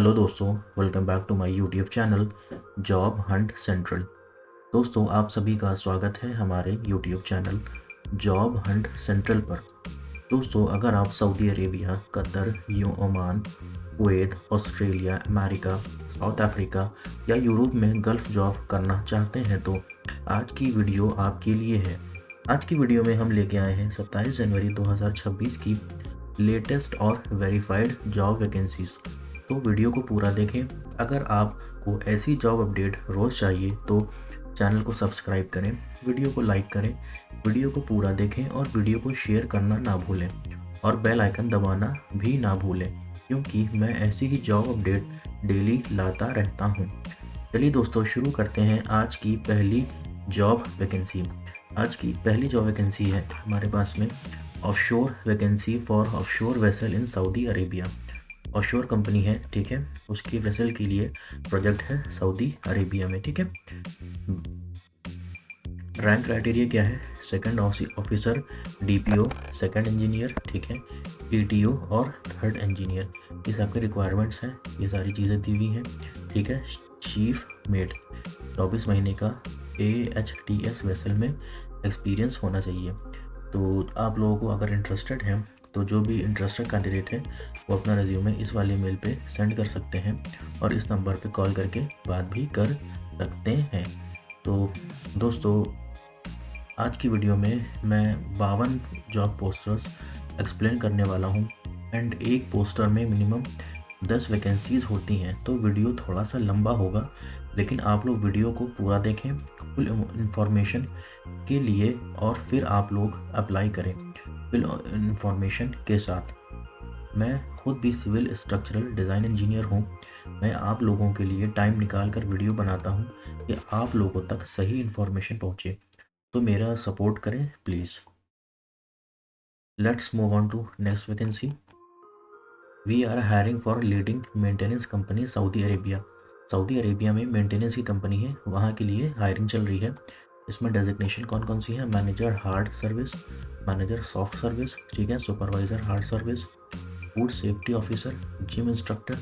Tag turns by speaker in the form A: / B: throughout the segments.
A: Hello दोस्तों, welcome back to my YouTube channel Job Hunt Central. दोस्तों, आप सभी का स्वागत है हमारे YouTube channel Job Hunt Central पर। दोस्तों, अगर आप Saudi Arabia, Qatar, Oman, Kuwait, Australia, America, South Africa या यूरोप में गल्फ जॉब करना चाहते हैं तो आज की वीडियो आपके लिए है। आज की वीडियो में हम लेके आए हैं 27 जनवरी 2026 की लेटेस्ट और वेरीफाइड जॉब वैकेंसीज। तो वीडियो को पूरा देखें। अगर आपको ऐसी जॉब अपडेट रोज़ चाहिए तो चैनल को सब्सक्राइब करें, वीडियो को लाइक करें, वीडियो को पूरा देखें और वीडियो को शेयर करना ना भूलें और बेल आइकन दबाना भी ना भूलें, क्योंकि मैं ऐसी ही जॉब अपडेट डेली लाता रहता हूँ। चलिए दोस्तों, शुरू करते हैं आज की पहली जॉब वैकेंसी। आज की पहली जॉब वैकेंसी है हमारे पास में offshore vacancy for offshore vessel in Saudi Arabia. Offshore company है, ठीक है, उसकी वेसल के लिए प्रोजेक्ट है सऊदी अरेबिया में, ठीक है। रैंक क्राइटेरिया क्या है? Second officer, DPO, second engineer, ठीक है, पीटीओ और थर्ड इंजीनियर। ये सबके रिक्वायरमेंट्स हैं, ये सारी चीज़ें दी हुई हैं, ठीक है। चीफ मेट 24 महीने का AHTS वेसल में एक्सपीरियंस होना चाहिए। तो आप लोगों को अगर इंटरेस्टेड हैं तो जो भी इंटरेस्टेड कैंडिडेट है वो अपना रिज्यूमे इस वाले मेल पे सेंड कर सकते हैं और इस नंबर पे कॉल करके बात भी कर सकते हैं। तो दोस्तों, आज की वीडियो में मैं 52 जॉब पोस्टर्स एक्सप्लेन करने वाला हूँ एंड एक पोस्टर में मिनिमम 10 वैकेंसीज़ होती हैं। तो वीडियो थोड़ा सा लंबा होगा, लेकिन आप लोग वीडियो को पूरा देखें फुल इंफॉर्मेशन के लिए और फिर आप लोग अप्लाई करें फुल इंफॉर्मेशन के साथ। मैं खुद भी सिविल स्ट्रक्चरल डिज़ाइन इंजीनियर हूँ। मैं आप लोगों के लिए टाइम निकाल कर वीडियो बनाता हूँ कि आप लोगों तक सही इन्फॉर्मेशन पहुँचे। तो मेरा सपोर्ट करें please. Let's move on to next vacancy. We are hiring for leading maintenance company Saudi Arabia. Saudi Arabia में मेंटेनेंस की कंपनी है, वहाँ के लिए हायरिंग चल रही है। इसमें डेजिग्नेशन कौन कौन सी है? Manager hard service, manager soft service, ठीक है, supervisor hard service, food safety officer, gym instructor,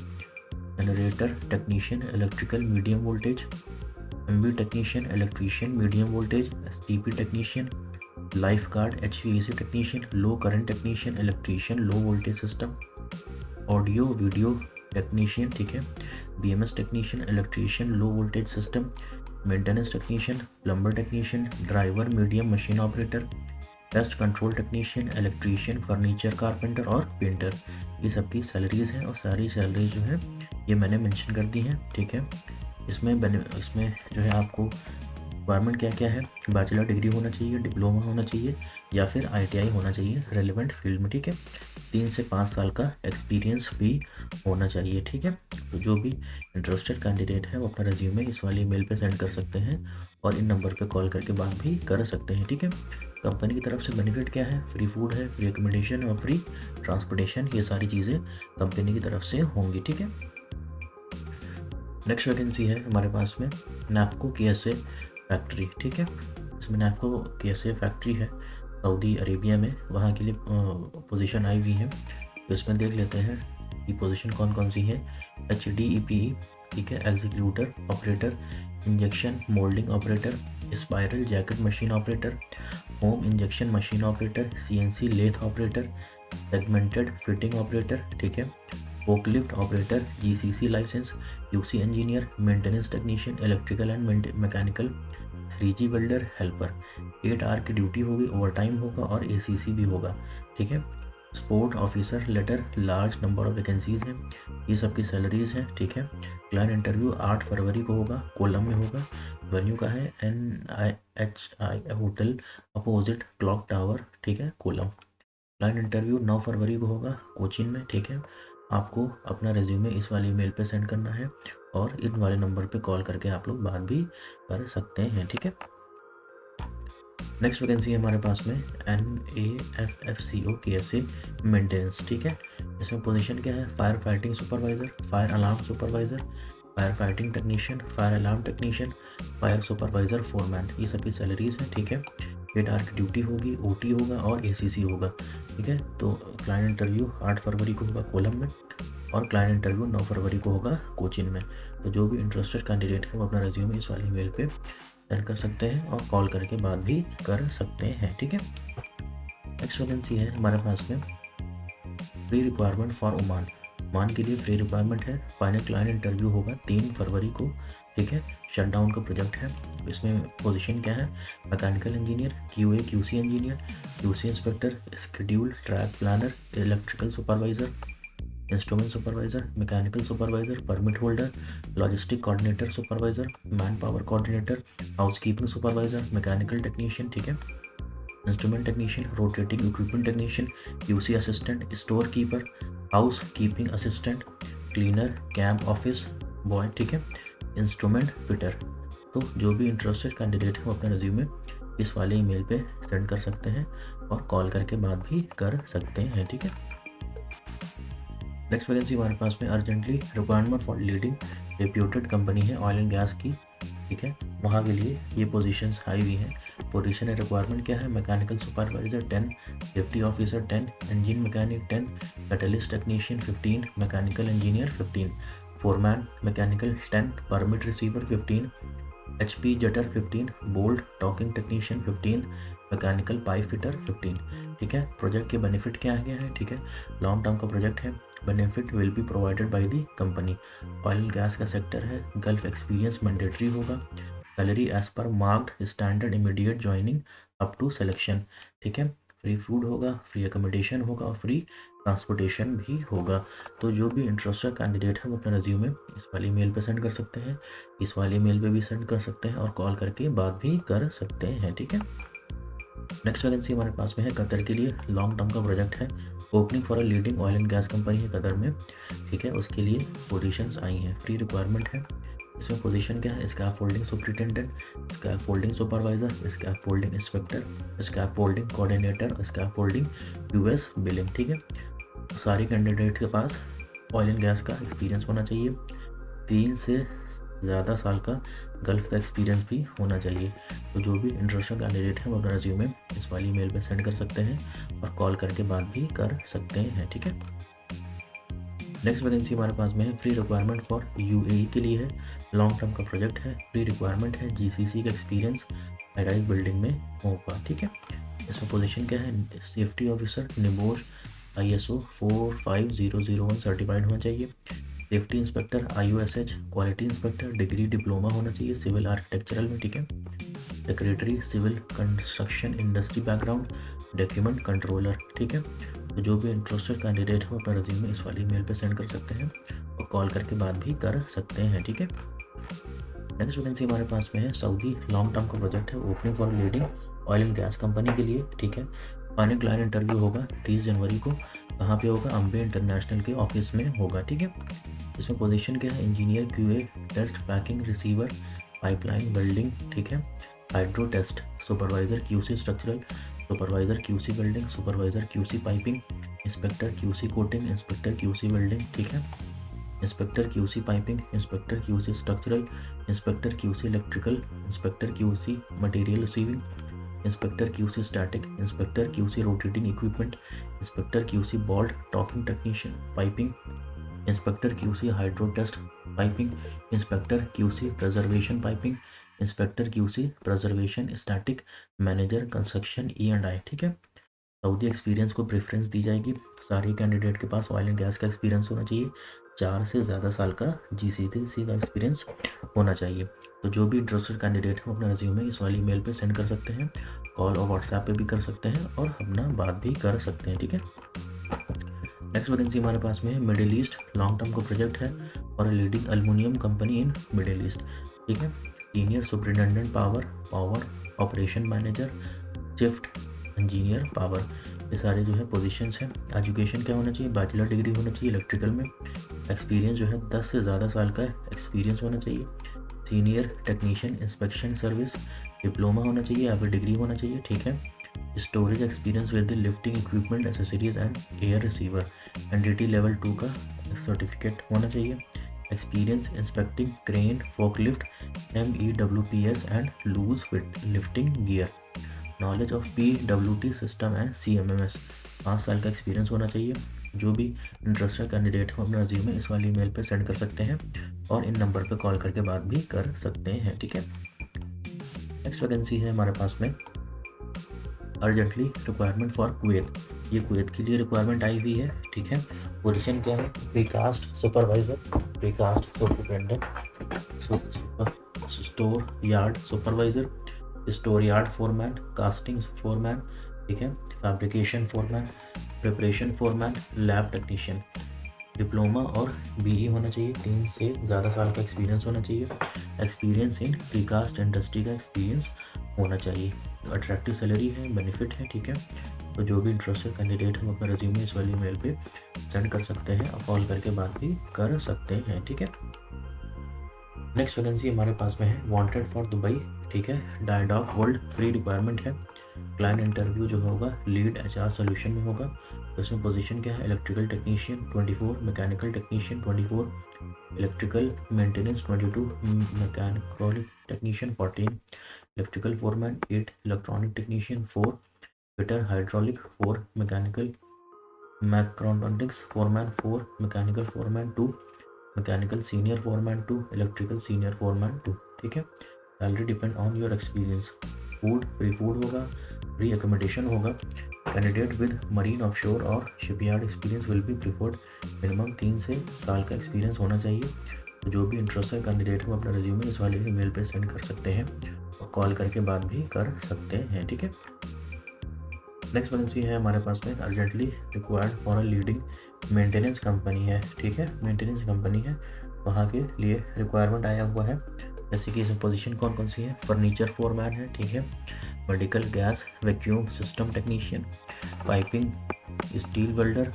A: generator technician electrical medium voltage, MB technician electrician medium voltage, STP technician, lifeguard HVAC technician, low current technician electrician low voltage system, audio video technician, ठीक है, BMS technician electrician low voltage system, maintenance technician, plumber technician, driver medium machine operator, pest control technician, electrician, furniture carpenter और painter. ये सबकी salaries हैं और सारी salaries जो है ये मैंने मेंशन कर दी हैं, ठीक है। इसमें जो है आपको रिक्वायरमेंट क्या क्या है? बैचलर डिग्री होना चाहिए, डिप्लोमा होना चाहिए या फिर ITI होना चाहिए रेलिवेंट फील्ड में, ठीक है। 3 से 5 साल का एक्सपीरियंस भी होना चाहिए, ठीक है। तो जो भी इंटरेस्टेड कैंडिडेट है वो अपना रिज्यूमे इस वाली मेल पे सेंड कर सकते हैं और इन नंबर पे कॉल करके बात भी कर सकते हैं, ठीक है। कंपनी की तरफ से बेनिफिट क्या है? फ्री फूड है, फ्री एकोमोडेशन और फ्री ट्रांसपोर्टेशन, ये सारी चीज़ें कंपनी की तरफ से होंगी, ठीक है। नेक्स्ट वैकेंसी है हमारे पास में नैफ्को KSA फैक्ट्री, ठीक है। इसमें नैफ्को KSA फैक्ट्री है सऊदी अरेबिया में, वहाँ के लिए पोजीशन आई हुई है। तो इसमें देख लेते हैं कि पोजीशन कौन कौन सी है। HDEPE, ठीक है, executor operator, injection moulding operator, spiral jacket machine operator, home injection machine operator, CNC lathe operator, segmented fitting operator, ठीक है, forklift operator, GCC licence, QC engineer, maintenance technician, electrical and mechanical, 3G welder, helper. 8 hour की duty होगी, overtime होगा और ACC भी होगा, ठीक है। Sport officer letter, large number of vacancies हैं, ये सबकी सैलरीज हैं, ठीक है। क्लाइंट इंटरव्यू 8 फरवरी को होगा, कोलम में होगा। वेन्यू का है NIHI hotel opposite clock tower, ठीक है, कोलम। क्लाइंट इंटरव्यू 9 फरवरी को होगा कोचिन में, ठीक है। आपको अपना रिज्यूमे इस वाली मेल पे सेंड करना है और इन वाले नंबर पे कॉल करके आप लोग बात भी कर सकते हैं, ठीक है। नेक्स्ट वैकेंसी है हमारे पास में NAFFCO KSA मेंटेनेंस, ठीक है। इसमें पोजीशन क्या है? Fire fighting supervisor, fire alarm supervisor, fire fighting technician, fire alarm technician, fire supervisor, foreman, ये सबकी सैलरीज हैं, ठीक है। 8 आवर की ड्यूटी होगी, OT होगा और ACC होगा, ठीक है। तो क्लाइंट इंटरव्यू 8 फरवरी को होगा कोलम में। और क्लाइंट इंटरव्यू 9 फरवरी को होगा कोचिन में। तो जो भी इंटरेस्टेड कैंडिडेट है वो अपना रिज्यूमे इस वाले ईमेल पे सेंड कर सकते हैं और कॉल करके बात भी कर सकते हैं, ठीक है। नेक्स्ट वैकेंसी है हमारे पास में pre requirement for Oman. Oman के लिए प्री रिक्वायरमेंट है। फाइनल क्लाइंट इंटरव्यू होगा 3 फरवरी को, ठीक है। शटडाउन का प्रोजेक्ट है। इसमें पोजीशन क्या है, mechanical engineer, QA QC engineer, QC inspector, schedule track planner, electrical supervisor, instrument supervisor, mechanical supervisor, permit holder, logistic coordinator supervisor, manpower coordinator, housekeeping supervisor, mechanical technician, ठीक है, instrument technician, rotating equipment technician, QC assistant, store keeper, housekeeping assistant, cleaner, camp office boy, ठीक है, instrument fitter. तो जो भी interested candidate है वो अपना रिज्यूमे इस वाले ईमेल पे सेंड कर सकते हैं और कॉल करके बात भी कर सकते हैं, ठीक है। नेक्स्ट वैकेंसी हमारे पास में urgently requirement for leading reputed company है ऑयल एंड गैस की, ठीक है। वहाँ के लिए ये पोजीशंस आई हुई हैं। पोजीशन है, रिक्वायरमेंट क्या है, mechanical supervisor 10, safety officer 10, engine mechanic 10, catalyst technician 15, mechanical engineer 15, foreman mechanical 10, permit receiver 15, HP जटर 15, bolt talking technician 15, mechanical pipe fitter 15, ठीक है। प्रोजेक्ट के बेनिफिट क्या है, ठीक है, लॉन्ग टर्म का प्रोजेक्ट है। Benefit will be provided by the company. Oil and gas का सेक्टर है, गल्फ एक्सपीरियंस मैंडेटरी होगा। Salary as per marked standard, immediate joining up to selection, ठीक है। फ्री फूड होगा, फ्री अकोमोडेशन होगा और फ्री ट्रांसपोर्टेशन भी होगा। तो जो भी इंटरेस्टेड कैंडिडेट है वो अपना रिज्यूमे इस वाली मेल पे सेंड कर सकते हैं, इस वाली मेल पे भी सेंड कर सकते हैं और कॉल करके बात भी कर सकते हैं, ठीक है। नेक्स्ट वैकेंसी हमारे पास में है कतर के लिए, लॉन्ग टर्म का प्रोजेक्ट है। Opening for a leading oil and gas company है कतर में, ठीक है। उसके लिए पोजीशंस आई हैं, फ्री रिक्वायरमेंट है। इसमें पोजीशन क्या है, scaffolding superintendent, scaffolding supervisor, scaffolding inspector, scaffolding coordinator, scaffolding US billing, ठीक है। सारे कैंडिडेट के पास ऑयल एंड गैस का एक्सपीरियंस होना चाहिए, 3 से ज़्यादा साल का गल्फ का एक्सपीरियंस भी होना चाहिए। तो जो भी इंटरेस्टेड कैंडिडेट है वो अपना रिज्यूमे इस वाली मेल पे सेंड कर सकते हैं और कॉल करके बात भी कर सकते हैं, ठीक है। नेक्स्ट वैकेंसी हमारे पास में है, फ्री रिक्वायरमेंट फॉर UAE के लिए है, लॉन्ग टर्म का प्रोजेक्ट है। फ्री रिक्वायरमेंट है, GCC का एक्सपीरियंस हाई-राइज बिल्डिंग में होगा, ठीक है। इसमें पोजीशन क्या है, safety officer, NEBOSH ISO 45001 certified होना चाहिए। Safety inspector IOSH, quality inspector, degree diploma होना चाहिए सिविल आर्किटेक्चरल में, ठीक है। Secretary civil construction industry background, document controller, ठीक है। तो जो भी इंटरेस्टेड कैंडिडेट है वो अपना रिज्यूमे इस वाली मेल पे सेंड कर सकते हैं और कॉल करके बात भी कर सकते हैं, ठीक है। नेक्स्ट वैकेंसी हमारे पास में है, सऊदी लॉन्ग टर्म का प्रोजेक्ट है। Opening for leading oil and gas company के लिए, ठीक है। फाइनल क्लाइंट इंटरव्यू होगा 30 जनवरी को। कहाँ पे होगा, अम्बे इंटरनेशनल के ऑफिस में होगा, ठीक है। इसमें पोजीशन क्या है, engineer QA test, packing, receiver, pipeline, welding, ठीक है। Hydro test, supervisor QC structural, supervisor QC welding, supervisor QC piping, inspector QC coating, inspector QC welding, ठीक है। Inspector QC piping, inspector QC structural, inspector QC electrical, inspector QC material receiving, inspector QC static, inspector QC rotating equipment, inspector QC bolt torquing technician piping, inspector QC hydro test piping, inspector QC preservation piping, inspector QC preservation static, manager construction E&I, ठीक है। Saudi experience को preference दी जाएगी। सारे candidate के पास oil and gas का experience होना चाहिए, 4 से ज़्यादा साल का GCC का एक्सपीरियंस होना चाहिए। तो जो भी इंटरेस्टेड कैंडिडेट है अपना रिज्यूमे इस वाली मेल पे सेंड कर सकते हैं, कॉल और व्हाट्सएप पे भी कर सकते हैं और अपना बात भी कर सकते हैं, ठीक है। नेक्स्ट वैकेंसी हमारे पास में है, मिडिल ईस्ट लॉन्ग टर्म का प्रोजेक्ट है और leading aluminium company in middle east, ठीक है। Senior superintendent power operation manager, shift engineer power, ये सारे जो है पोजीशंस हैं। एजुकेशन क्या होना चाहिए, बैचलर डिग्री होना चाहिए इलेक्ट्रिकल में। एक्सपीरियंस जो है 10 से ज़्यादा साल का एक्सपीरियंस होना चाहिए। Senior technician inspection service, diploma होना चाहिए या फिर डिग्री होना चाहिए, ठीक है। Storage experience with lifting equipment accessories and air receiver, NDT level 2 का सर्टिफिकेट होना चाहिए। Experience inspecting crane, forklift, MEWPS and loose fit lifting gear, knowledge of PWT system and CMMS, 5 साल का एक्सपीरियंस होना चाहिए। जो भी इंटरेस्टेड कैंडिडेट हो अपना रिज्यूमे इस वाली ईमेल पे सेंड कर सकते हैं और इन नंबर पे कॉल करके बात भी कर सकते हैं, ठीक है। नेक्स्ट वैकेंसी है हमारे पास में अर्जेंटली रिक्वायरमेंट फॉर कुवैत। ये कुवैत के लिए रिक्वायरमेंट आई हुई है, ठीक है। पोजीशन क्या है? Precast supervisor, precast superintendent, store yard supervisor, store yard foreman, casting foreman, ठीक है, fabrication foreman, preparation foreman, lab technician. Diploma और बीई होना चाहिए, 3 से ज़्यादा साल का एक्सपीरियंस होना चाहिए, एक्सपीरियंस इन प्रीकास्ट इंडस्ट्री का एक्सपीरियंस होना चाहिए। तो अट्रैक्टिव सैलरी है, बेनिफिट है, ठीक है। तो जो भी इंटरेस्टेड कैंडिडेट हम अपना रिज्यूमे इस वाली मेल पे सेंड कर सकते हैं और कॉल करके बात भी कर सकते हैं, ठीक है। नेक्स्ट वैकेंसी हमारे पास में है वांटेड फॉर दुबई, ठीक है। डायडॉक वर्ल्ड फ्री रिक्वायरमेंट है। क्लाइंट इंटरव्यू जो होगा लीड एचआर सोल्यूशन में होगा। तो इसमें पोजीशन क्या है? Electrical technician 24, mechanical technician 24, electrical maintenance 22, mechanical technician 14, electrical foreman 8, electronic technician 4, fitter hydraulic 4, mechanical mechatronics foreman 4, mechanical foreman 2, mechanical senior foreman 2, electrical senior foreman 2, ठीक है। Salary depend on your experience. Food free food होगा, free accommodation होगा। Candidate with marine offshore और shipyard experience will be preferred. Minimum 3 से साल का experience होना चाहिए। तो जो भी इंटरेस्टेड कैंडिडेट हो अपना रिज्यूमे इस वाले ईमेल पे सेंड कर सकते हैं और कॉल करके बात भी कर सकते हैं, ठीक है। नेक्स्ट वैकेंसी है हमारे पास में urgently required for a leading maintenance company है, ठीक है। मेंटेनेंस कंपनी है, वहाँ के लिए रिक्वायरमेंट आया हुआ है। जैसे कि इसमें पोजीशन कौन कौन सी है? फर्नीचर फोरमैन है, ठीक है। Medical gas vacuum system technician, piping steel welder,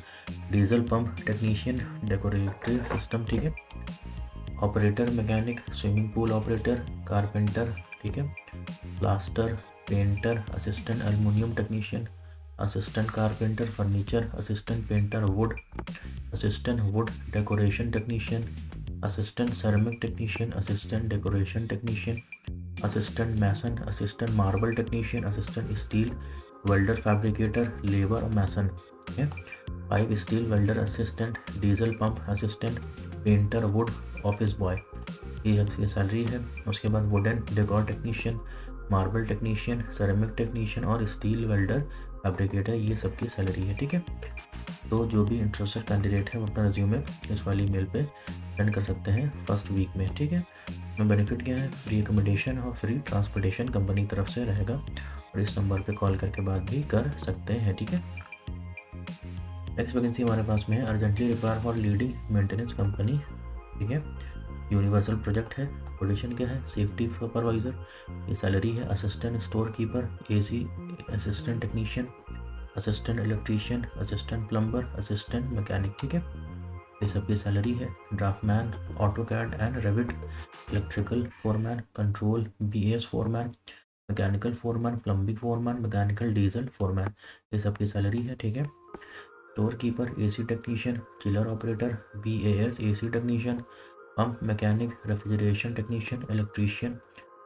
A: diesel pump technician, decorative system, ठीक है। Operator mechanic, swimming pool operator, carpenter, ठीक है। Plaster painter, assistant aluminium technician, assistant carpenter furniture, assistant painter wood, assistant wood decoration technician, assistant ceramic technician, assistant decoration technician, assistant mason, assistant marble technician, assistant steel welder fabricator, labour mason, ठीक है। 5 steel welder assistant, diesel pump assistant, painter would office boy, ये इसकी salary है। उसके बाद wooden decor technician, marble technician, ceramic technician और steel welder fabricator, ये सबकी सैलरी है, ठीक है। तो जो भी इंटरेस्टेड कैंडिडेट है वो अपना रिज्यूमे इस वाली मेल पे सेंड कर सकते हैं फर्स्ट वीक में, ठीक है। इसमें बेनिफिट क्या है? फ्री एकोमोडेशन और फ्री ट्रांसपोर्टेशन कंपनी की तरफ से रहेगा और इस नंबर पे कॉल करके बात भी कर सकते हैं, ठीक है। नेक्स्ट वैकेंसी हमारे पास में है urgently require for leading maintenance company, ठीक है। यूनिवर्सल प्रोजेक्ट है। पोजीशन क्या है? Safety supervisor. ये सैलरी है assistant store keeper, AC assistant technician, assistant electrician, assistant plumber, assistant mechanic, ठीक है। ये सबकी सैलरी है। Draftsman, AutoCAD and Revit, electrical foreman, control BS foreman, mechanical foreman, plumbing foreman, mechanical diesel foreman, ये सबकी salary है, ठीक है। Store keeper, AC technician, chiller operator, BAS AC technician, pump mechanic, refrigeration technician, electrician,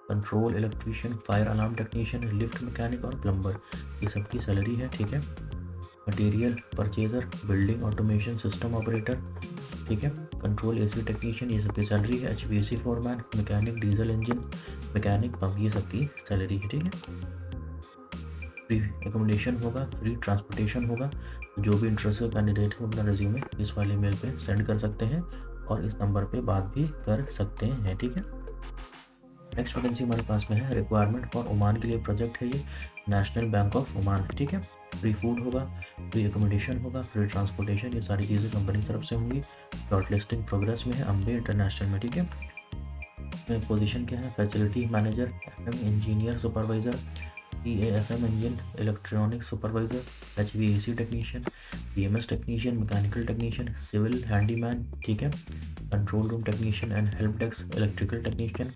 A: control electrician, fire alarm technician, lift mechanic और plumber, ये सबकी salary है, ठीक है। Material purchaser, building automation system operator, ठीक है। कंट्रोल एसी टेक्नीशियन, ये सबकी सैलरी है। HVAC foreman, mechanic diesel engine, mechanic pump, ये सबकी सैलरी है, ठीक है। फ्री एकोमोडेशन होगा, फ्री ट्रांसपोर्टेशन होगा। जो भी इंटरेस्टेड कैंडिडेट है अपना रिज्यूमे इस वाले मेल पे सेंड कर सकते हैं और इस नंबर पे बात भी कर सकते हैं, ठीक है। नेक्स्ट वैकेंसी हमारे पास में है रिक्वायरमेंट फॉर ओमान के लिए प्रोजेक्ट है ये, नेशनल बैंक ऑफ ओमान, ठीक है। फ्री फूड होगा, फ्री एकोमोडेशन होगा, फ्री ट्रांसपोर्टेशन, ये सारी चीज़ें कंपनी की तरफ से होंगी। शॉर्ट लिस्टिंग प्रोग्रेस में है अम्बे इंटरनेशनल में, ठीक है। पोजीशन क्या है? Facility manager, FM engineer supervisor, EAFM engine electronic supervisor, HVAC technician, BMS technician, mechanical technician, civil handyman, ठीक है। Control room technician and help desk electrical technician,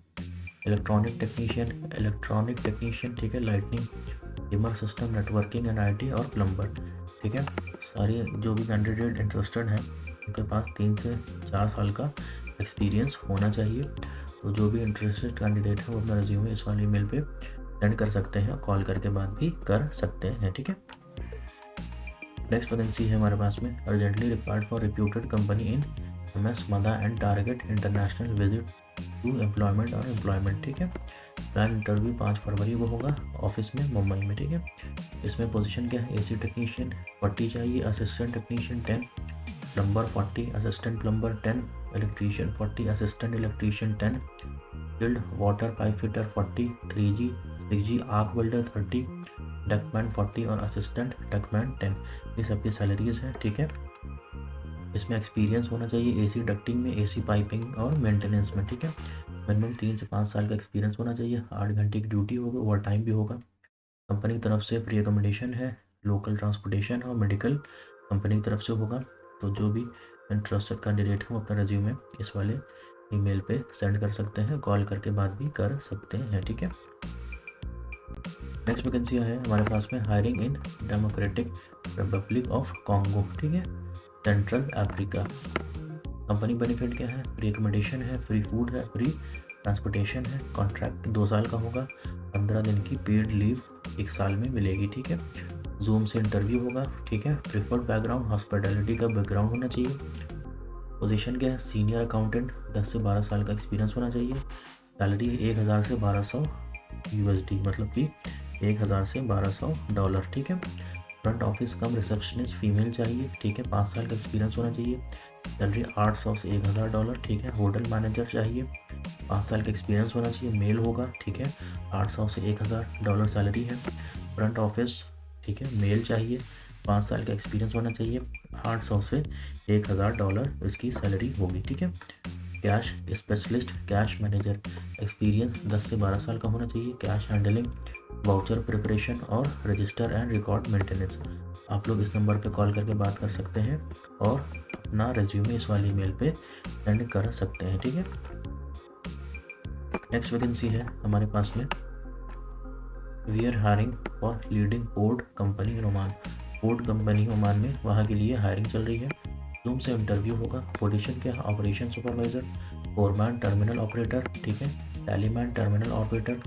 A: electronic technician, ठीक है। Lightning dimmer system, networking and IT और plumber, ठीक है। सारे जो भी कैंडिडेट इंटरेस्टेड हैं उनके पास 3 से 4 साल का एक्सपीरियंस होना चाहिए। तो जो भी इंटरेस्टेड कैंडिडेट है वो अपना रिज्यूमे इस वाली ईमेल पे सेंड कर सकते हैं, कॉल करके बात भी कर सकते हैं, ठीक है। नेक्स्ट वैकेंसी है हमारे पास में urgently required for reputed company in MS मदा and target international visit to employment और एम्प्लॉयमेंट, ठीक है। प्लान इंटरव्यू 5 फरवरी को होगा ऑफिस में मुंबई में, ठीक है। इसमें पोजीशन क्या है, AC टेक्नीशियन 40 चाहिए, assistant technician 10, plumber 40, assistant plumber 10, electrician 40, assistant electrician 10, skilled water pipe fitter 40, 3G 6G arc welder 30, डकमैन 40 और असिस्टेंट डकमैन 10। ये सबकी सैलरीज हैं, ठीक है। इसमें एक्सपीरियंस होना चाहिए AC डक्टिंग में, AC पाइपिंग और मेंटेनेंस में, ठीक है। मिनिमम 3 से 5 साल का एक्सपीरियंस होना चाहिए। 8 घंटे की ड्यूटी होगी, ओवर टाइम भी होगा। कंपनी की तरफ से फ्री अकोमोडेशन है, लोकल ट्रांसपोर्टेशन और मेडिकल कंपनी की तरफ से होगा। तो जो भी इंटरेस्टेड कैंडिडेट हो अपना रिज्यूमे इस वाले ईमेल पे सेंड कर सकते हैं, कॉल करके बात भी कर सकते हैं, ठीक है। नेक्स्ट वैकेंसी है हमारे पास में hiring in democratic Republic of Congo, ठीक है, सेंट्रल अफ्रीका। कंपनी बेनिफिट क्या है, फ्री अकोमोडेशन है, फ्री फूड है, फ्री ट्रांसपोर्टेशन है। कॉन्ट्रैक्ट 2 साल का होगा, 15 दिन की पेड लीव 1 साल में मिलेगी, ठीक है। जूम से इंटरव्यू होगा, ठीक है। प्रिफर्ड बैकग्राउंड हॉस्पिटैलिटी का बैकग्राउंड होना चाहिए। पोजीशन क्या है, सीनियर अकाउंटेंट, 10 से 12 साल का एक्सपीरियंस होना चाहिए। सैलरी 1000 से 1200 USD, मतलब कि 1000 से $1200, ठीक है। फ्रंट ऑफिस कम रिसेप्शनिस्ट फीमेल चाहिए, ठीक है। 5 साल का एक्सपीरियंस होना चाहिए। सैलरी 800 से $1000, ठीक है। होटल मैनेजर चाहिए, 5 साल का एक्सपीरियंस होना चाहिए, मेल होगा, ठीक है। 800 से $1000 सैलरी है। फ्रंट ऑफिस, ठीक है, मेल चाहिए, 5 साल का एक्सपीरियंस होना चाहिए, 800 से $1000 इसकी सैलरी होगी, ठीक है। Cash specialist, cash manager, experience 10 से 12 साल का होना चाहिए। कैश हैंडलिंग, वाउचर प्रिपरेशन और रजिस्टर एंड रिकॉर्ड मेंटेनेंस। आप लोग इस नंबर पे कॉल करके बात कर सकते हैं और अपना रेज्यूमे इस वाली ईमेल पे सेंड कर सकते हैं, ठीक है। नेक्स्ट वैकेंसी है हमारे पास में we are hiring for leading port company in Oman. Port company Oman में, वहाँ के लिए हायरिंग चल रही है। जूम से इंटरव्यू होगा। पोजीशन क्या है, operation supervisor, foreman terminal operator, ठीक है। Tallyman terminal operator,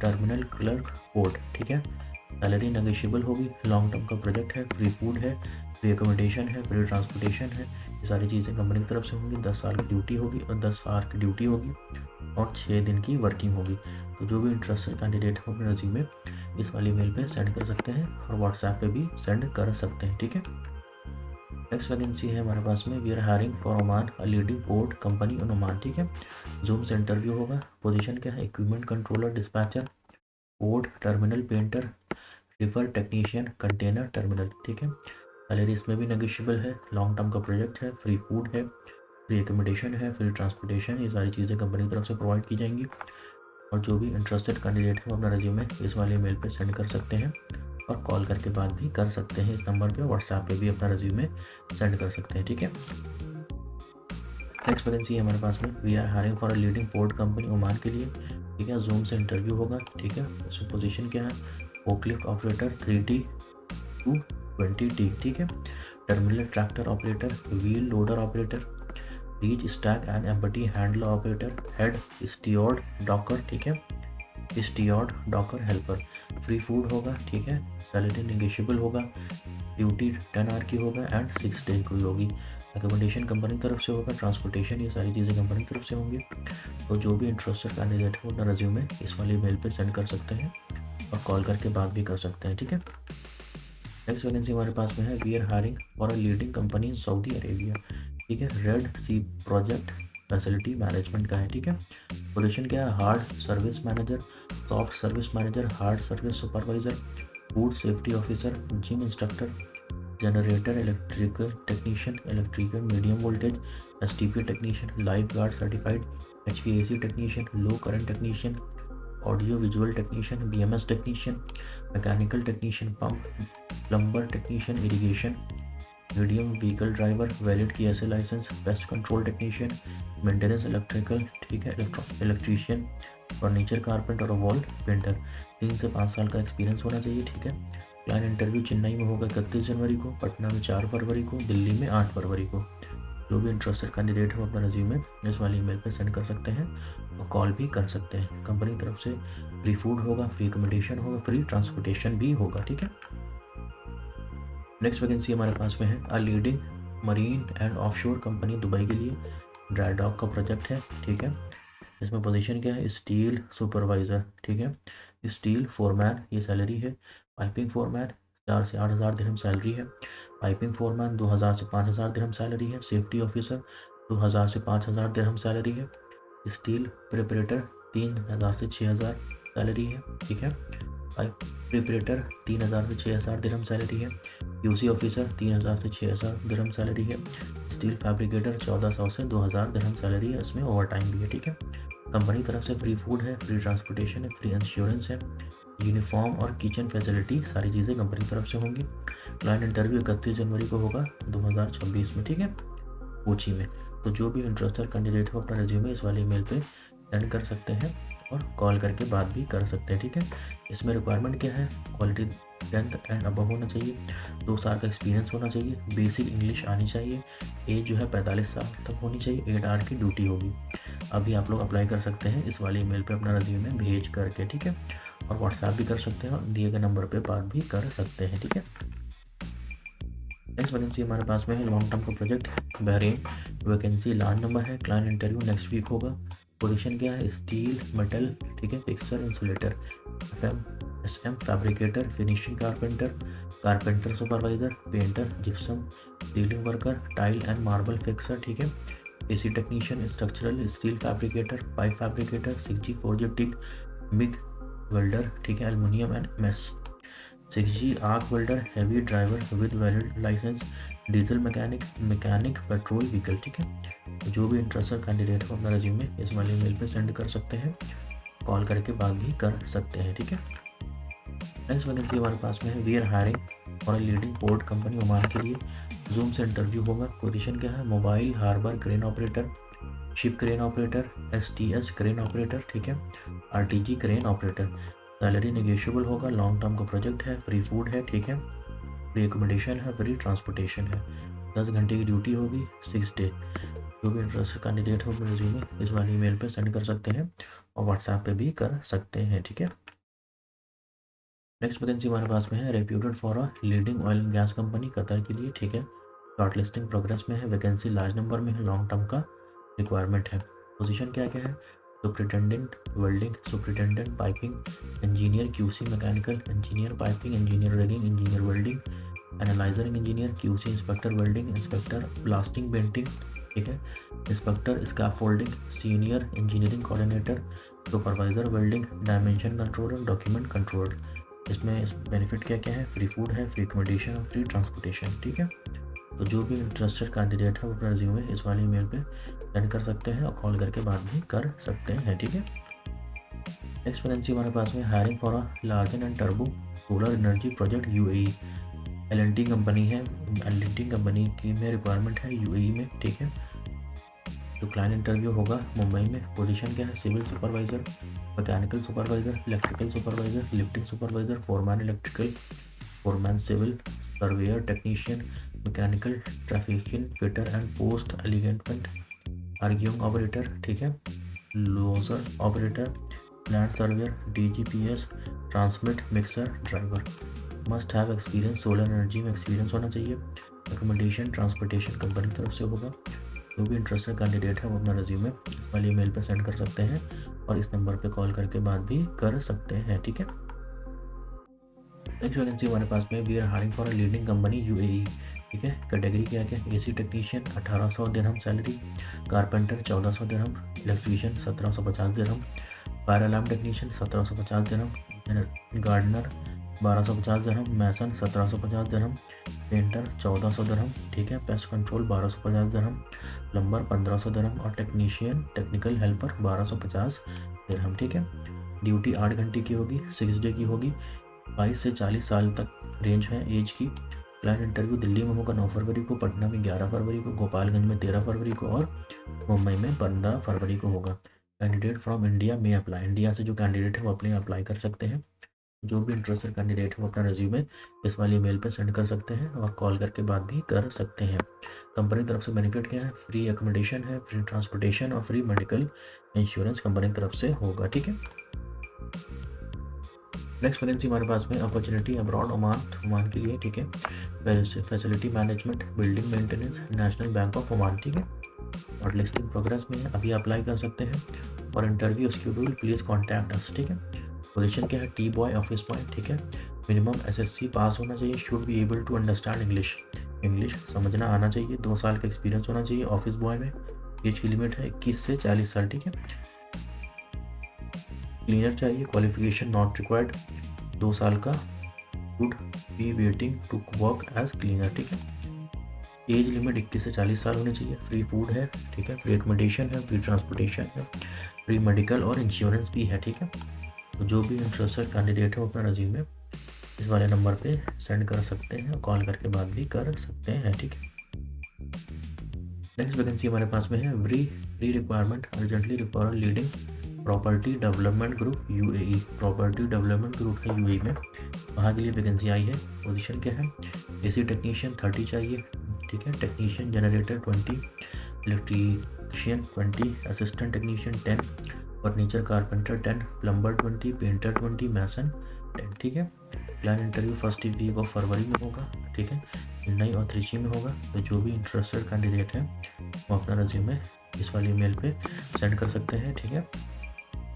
A: terminal clerk port, ठीक है। सैलरी नेगोशिएबल होगी। लॉन्ग टर्म का प्रोजेक्ट है, फ्री फूड है, फ्री अकोमोडेशन है, फ्री ट्रांसपोर्टेशन है। ये सारी चीज़ें कंपनी की तरफ से होंगी। 10 साल की ड्यूटी होगी और 10 आवर की ड्यूटी होगी और 6 दिन की वर्किंग होगी। तो जो भी इंटरेस्टेड कैंडिडेट हो अपने रिज्यूमे इस वाली मेल पे सेंड कर सकते हैं और व्हाट्सएप पे भी सेंड कर सकते हैं, ठीक है। नेक्स्ट वैकेंसी है हमारे पास में we are hiring for Oman a leading port company in Oman, ठीक है। जूम से इंटरव्यू होगा। पोजीशन क्या है, equipment controller, dispatcher, port terminal painter, रिवर टेक्नीशियन, कंटेनर टर्मिनल, ठीक है। सैलरी इसमें भी नेगोशिएबल है। लॉन्ग टर्म का प्रोजेक्ट है, फ्री फूड है, फ्री एकोमोडेशन है, फ्री ट्रांसपोर्टेशन, ये सारी चीज़ें कंपनी की तरफ से प्रोवाइड की जाएंगी। और जो भी इंटरेस्टेड कैंडिडेट है अपना रेज्यूमे इस वाले मेल पे सेंड कर सकते हैं और कॉल करके बात भी कर सकते हैं। इस नंबर पे व्हाट्सएप पे भी अपना रेज्यूमे सेंड कर सकते हैं, ठीक है। नेक्स्ट वैकेंसी है हमारे पास में we are hiring for a leading port company Oman के लिए, ठीक है। जूम से इंटरव्यू होगा, ठीक है। इसमें पोजीशन क्या है, forklift operator 3T to 20T, ठीक है। Terminal tractor operator, wheel loader operator, reach stack and empty handler operator, head steered Docker, ठीक है। Steered Docker helper. Free food होगा, ठीक है। सैलरी नेगोशिएबल होगा। ड्यूटी 10 आवर की होगा एंड 6 डे की होगी। अकोमोडेशन कंपनी की तरफ से होगा। ट्रांसपोर्टेशन, ये सारी चीज़ें कंपनी की तरफ से होंगी। तो जो भी इंटरेस्टेड कैंडिडेट है अपना रेज्यूमे इस वाली मेल पे सेंड कर सकते हैं और कॉल करके बात भी कर सकते हैं, ठीक है। नेक्स्ट वैकेंसी हमारे पास में है we are hiring for a leading company in Saudi Arabia, ठीक है। Red Sea project facility management का है, ठीक है। पोजीशन क्या है, hard service manager, soft service manager, hard service supervisor, food safety officer, gym instructor, generator electrical technician, electrical medium voltage, STP technician, lifeguard certified, HVAC technician, low current technician, audio visual technician, BMS technician, mechanical technician, pump plumber technician, irrigation, medium vehicle driver, valid KSA licence, pest control technician, maintenance electrical, ठीक है, electrician, furniture carpenter और wall painter. 3 से 5 साल का experience होना चाहिए, ठीक है। प्लान इंटरव्यू चेन्नई में होगा 31 जनवरी को, पटना में 4 फरवरी को, दिल्ली में 8 फरवरी को। जो भी इंटरेस्टेड कैंडिडेट हो अपना रेज्यूमे इस वाली ईमेल पे सेंड कर सकते हैं और कॉल भी कर सकते हैं। कंपनी की तरफ से फ्री फूड होगा, फ्री अकोमोडेशन होगा, फ्री ट्रांसपोर्टेशन भी होगा, ठीक है। नेक्स्ट वैकेंसी हमारे पास में है a leading marine and offshore company Dubai के लिए ड्राई डॉक का प्रोजेक्ट है, ठीक है। इसमें पोजीशन क्या है, स्टील सुपरवाइज़र, ठीक है। स्टील फोरमैन ये सैलरी है। पाइपिंग फोरमैन 4 से 8 हज़ार दिरहम सैलरी है। पाइपिंग फोरमैन 2,000 से 5,000 दिरहम सैलरी है। सेफ्टी ऑफिसर 2,000 से 5,000 दिरहम सैलरी है। स्टील प्रिपरेटर 3,000 से 6,000 सैलरी है, ठीक है। पाइप प्रिपरेटर 3,000 से 6,000 दिरहम सैलरी है। यूसी ऑफिसर 3,000 से 6,000 दिरहम सैलरी है। स्टील फैब्रिकेटर 1,400 से 2,000 दिरहम सैलरी है। इसमें ओवर टाइम भी है, ठीक है। कंपनी तरफ से फ्री फूड है, फ्री ट्रांसपोर्टेशन है, फ्री इंश्योरेंस है, यूनिफॉर्म और किचन फैसिलिटी सारी चीज़ें कंपनी तरफ से होंगी। क्लाइंट इंटरव्यू 31 जनवरी को होगा 2026 में, ठीक है, कोची में। तो जो भी इंटरेस्टेड कैंडिडेट हो अपना रिज्यूमे इस वाले ईमेल पे सेंड कर सकते हैं और कॉल करके बात भी कर सकते हैं, ठीक है। इसमें रिक्वायरमेंट क्या है, क्वालिटी 10th एंड अबव होना चाहिए, 2 साल का एक्सपीरियंस होना चाहिए, बेसिक इंग्लिश आनी चाहिए, एज जो है 45 साल तक होनी चाहिए, 8 आवर की ड्यूटी होगी। अभी आप लोग अप्लाई कर सकते हैं इस वाले ईमेल पे अपना रिज्यूमे भेज करके, ठीक है। और व्हाट्सएप भी कर सकते हैं और दिए गए नंबर पे बात भी कर सकते हैं, ठीक है। नेक्स्ट वैकेंसी हमारे पास में है लॉन्ग टर्म का project Bahrain. Vacancy large number है। क्लाइंट इंटरव्यू नेक्स्ट वीक होगा। पोजीशन क्या है, स्टील मेटल, ठीक है, fixer insulator, SM fabricator, finishing carpenter, carpenter supervisor, painter, gypsum, ceiling worker, tile and marble fixer, ठीक है। AC technician, structural steel fabricator, pipe fabricator, 6G 4G TIG, MIG welder, ठीक है, aluminium and mess, 6G arc welder, heavy driver with valid licence, diesel mechanic petrol vehicle, ठीक है। तो जो भी interested candidate हो अपना रिज्यूमे इस वाले ईमेल पे सेंड कर सकते हैं, कॉल करके बात भी कर सकते हैं, ठीक है। नेक्स्ट वैकेंसी हमारे पास में है वी आर हायरिंग और लीडिंग पोर्ट कंपनी ओमान के लिए। जूम से इंटरव्यू होगा। पोजीशन क्या है, mobile harbour crane operator, ship crane operator, STS crane operator, ठीक है, RTG crane operator. Salary negotiable होगा। लॉन्ग टर्म का प्रोजेक्ट है, फ्री फूड है, ठीक है, फ्री एकोमोडेशन है, फ्री ट्रांसपोर्टेशन है, 10 घंटे की ड्यूटी होगी, 6 डे। जो भी इंटरेस्टेड कैंडिडेट हो अपने रिज्यूमे इस वाले ईमेल पे सेंड कर सकते हैं और व्हाट्सएप पे भी कर सकते हैं, ठीक है। नेक्स्ट वैकेंसी हमारे पास में है reputed for a leading oil and gas company Qatar के लिए, ठीक है। शॉर्ट लिस्टिंग प्रोग्रेस में है। वैकेंसी लार्ज नंबर में है। लॉन्ग टर्म का रिक्वायरमेंट है। पोजीशन क्या क्या है, superintendent welding, superintendent piping, engineer QC mechanical, engineer piping, engineer rigging, engineer welding, analyser engineer, QC inspector welding, inspector blasting painting, ठीक है, inspector scaffolding, senior engineering coordinator, supervisor welding, dimension controller, document controller. इसमें benefit क्या क्या है, free food है, free accommodation और free transportation, ठीक है। तो जो भी इंटरेस्टेड कैंडिडेट है वो अपना रिज्यूमे इस वाले ईमेल पे सेंड कर सकते हैं और कॉल करके बात भी कर सकते हैं, ठीक है। नेक्स्ट वैकेंसी हमारे पास में hiring for a लार्जन and turbo solar energy project UAE। LNT company है। LNT कंपनी की में रिक्वायरमेंट है UAE में, ठीक है। तो क्लाइंट इंटरव्यू होगा मुंबई में। पोजीशन क्या है, civil supervisor, mechanical supervisor, electrical supervisor, lifting supervisor, foreman electrical, foreman civil, surveyor technician, mechanical, trafficking fitter and post alignment, arguing operator, ठीक है, loader operator, plant surveyor, DGPS, transmit mixer driver. Must have experience, solar energy में experience होना चाहिए। Recommendation transportation company की तरफ से होगा। जो भी इंटरेस्टेड कैंडिडेट है वो अपना रिज्यूमे इस वाली ईमेल पे सेंड कर सकते हैं और इस नंबर पे कॉल करके बात भी कर सकते हैं, ठीक है। नेक्स्ट वैकेंसी हमारे पास में we are hiring for a leading company UAE, ठीक है। कैटेगरी क्या क्या, AC टेक्नीशियन 1800 दिरहम सैलरी, कारपेंटर 1400 दिरहम, इलेक्ट्रीशियन 1750 दिरहम, फायर अलार्म टेक्नीशियन 1750 दिरहम, गार्डनर 1250 दिरहम, मैसन 1750 दिरहम, पेंटर 1400 दिरहम, ठीक है, पेस्ट कंट्रोल 1250 दिरहम, प्लम्बर 1500 दिरहम और टेक्नीशियन टेक्निकल हेल्पर 1250 दिरहम, ठीक है। ड्यूटी 8 घंटे की होगी, 6 डे की होगी, 22 से 40 साल तक रेंज है एज की। क्लाइंट इंटरव्यू दिल्ली में होगा 9 फरवरी को, पटना में 11 फरवरी को, गोपालगंज में 13 फरवरी को और मुंबई में 15 फरवरी को होगा। कैंडिडेट फ्रॉम इंडिया में अप्लाई, इंडिया से जो कैंडिडेट है वो अपने अप्लाई कर सकते हैं। जो भी इंटरेस्टेड कैंडिडेट है वो अपना रिज्यूमे इस वाली ईमेल पे सेंड कर सकते हैं और कॉल करके बात भी कर सकते हैं। कंपनी तरफ से बेनिफिट क्या है, फ्री एकोमोडेशन है, फ्री ट्रांसपोर्टेशन और फ्री मेडिकल इंश्योरेंस कंपनी की तरफ से होगा, ठीक है। नेक्स्ट वैकेंसी हमारे पास में अपॉर्चुनिटी अब्रॉड ओमान के लिए, ठीक है। Facility management, building maintenance, national bank of Oman, ठीक है। और लिस्टिंग प्रोग्रेस में है, अभी अप्लाई कर सकते हैं। और interview schedule please contact us, ठीक है। पोजीशन क्या है, टी बॉय, ऑफिस बॉय, ठीक है। मिनिमम एसएससी पास होना चाहिए, should be able to understand English समझना आना चाहिए, 2 साल का एक्सपीरियंस होना चाहिए। ऑफिस बॉय में एज की लिमिट है 21 से 40 साल, ठीक है। क्लीनर चाहिए, क्वालिफिकेशन नॉट रिक्वायर्ड, 2 साल का, should be waiting to work as cleaner, ठीक है। एज लिमिट 21 से 40 साल होनी चाहिए। फ्री फूड है, ठीक है। फ्री एकोमोडेशन है, फ्री ट्रांसपोर्टेशन है, फ्री मेडिकल और इंश्योरेंस भी है, ठीक है। तो जो भी इंटरेस्टेड कैंडिडेट है वो अपना रिज्यूमे इस वाले नंबर पे सेंड कर सकते हैं, कॉल करके बात भी कर सकते हैं, ठीक है। नेक्स्ट वैकेंसी हमारे पास में है pre requirement urgently require leading property development group UAE. Property development group है यूएई में, वहाँ के लिए वैकेंसी आई है। पोजीशन क्या है, एसी टेक्नीशियन 30 चाहिए, ठीक है। Technician generator 20, electrician 20, assistant technician 10, furniture carpenter 10, plumber 20, painter 20, mason 10, ठीक है। Plan interview first week of February में होगा, ठीक है। चेन्नई और त्रिची में होगा। तो जो भी इंटरेस्टेड कैंडिडेट है वो अपना रिज्यूमे इस वाली ईमेल पे सेंड कर सकते हैं, ठीक है।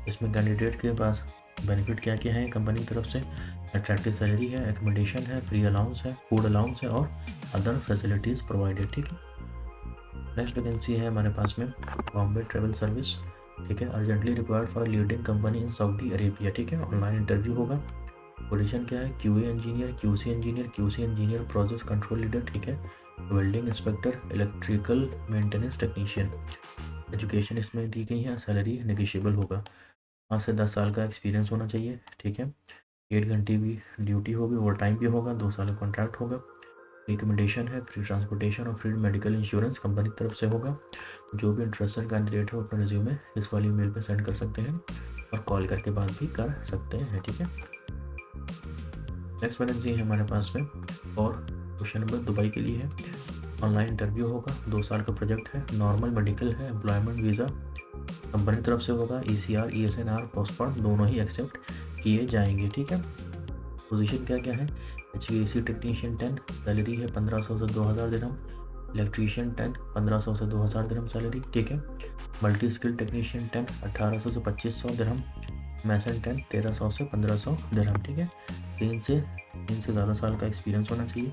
A: इसमें कैंडिडेट के पास बेनिफिट क्या क्या है कंपनी की तरफ से, अट्रैक्टिव सैलरी है, एकोमोडेशन है, फ्री अलाउंस है, फूड अलाउंस है और अदर फैसिलिटीज़ प्रोवाइडेड, ठीक है। नेक्स्ट वैकेंसी है हमारे पास में बॉम्बे ट्रेवल सर्विस, ठीक है। Urgently required for leading company in Saudi Arabia, ठीक है। ऑनलाइन इंटरव्यू होगा। पोजीशन क्या है, QA engineer, QC engineer, process control leader, ठीक है। Welding inspector, electrical maintenance technician. Education इसमें दी गई है, सैलरी नेगोशिएबल होगा। 5 से 10 साल का एक्सपीरियंस होना चाहिए, ठीक है। 8 घंटे भी ड्यूटी होगी, ओवर टाइम भी होगा, 2 साल का कॉन्ट्रैक्ट होगा। रिकमेंडेशन है, फ्री ट्रांसपोर्टेशन और फ्री मेडिकल इंश्योरेंस कंपनी की तरफ से होगा। जो भी इंटरेस्टेड कैंडिडेट है वो अपना रिज्यूमे इस वाली ईमेल पे सेंड कर सकते हैं और कॉल करके बात भी कर सकते हैं, ठीक है। नेक्स्ट वैकेंसी है हमारे पास में और क्वेश्चन नंबर दुबई के लिए है। ऑनलाइन इंटरव्यू होगा, 2 साल का प्रोजेक्ट है, नॉर्मल मेडिकल है, एम्प्लॉयमेंट वीज़ा कंपनी की तरफ से होगा। ECR ESNR पासपोर्ट दोनों ही एक्सेप्ट किए जाएंगे, ठीक है। पोजीशन क्या क्या है, HVAC टेक्नीशियन 10, सैलरी है 1500 से 2000 दिरहम। इलेक्ट्रीशियन 10, 1500 से 2000 दिरहम सैलरी, ठीक है। मल्टी स्किल टेक्नीशियन 10, 1800 से 2500 दिरहम। मैसन 10, 1300 से 1500 दिरहम, ठीक है। 3 से ज़्यादा साल का एक्सपीरियंस होना चाहिए।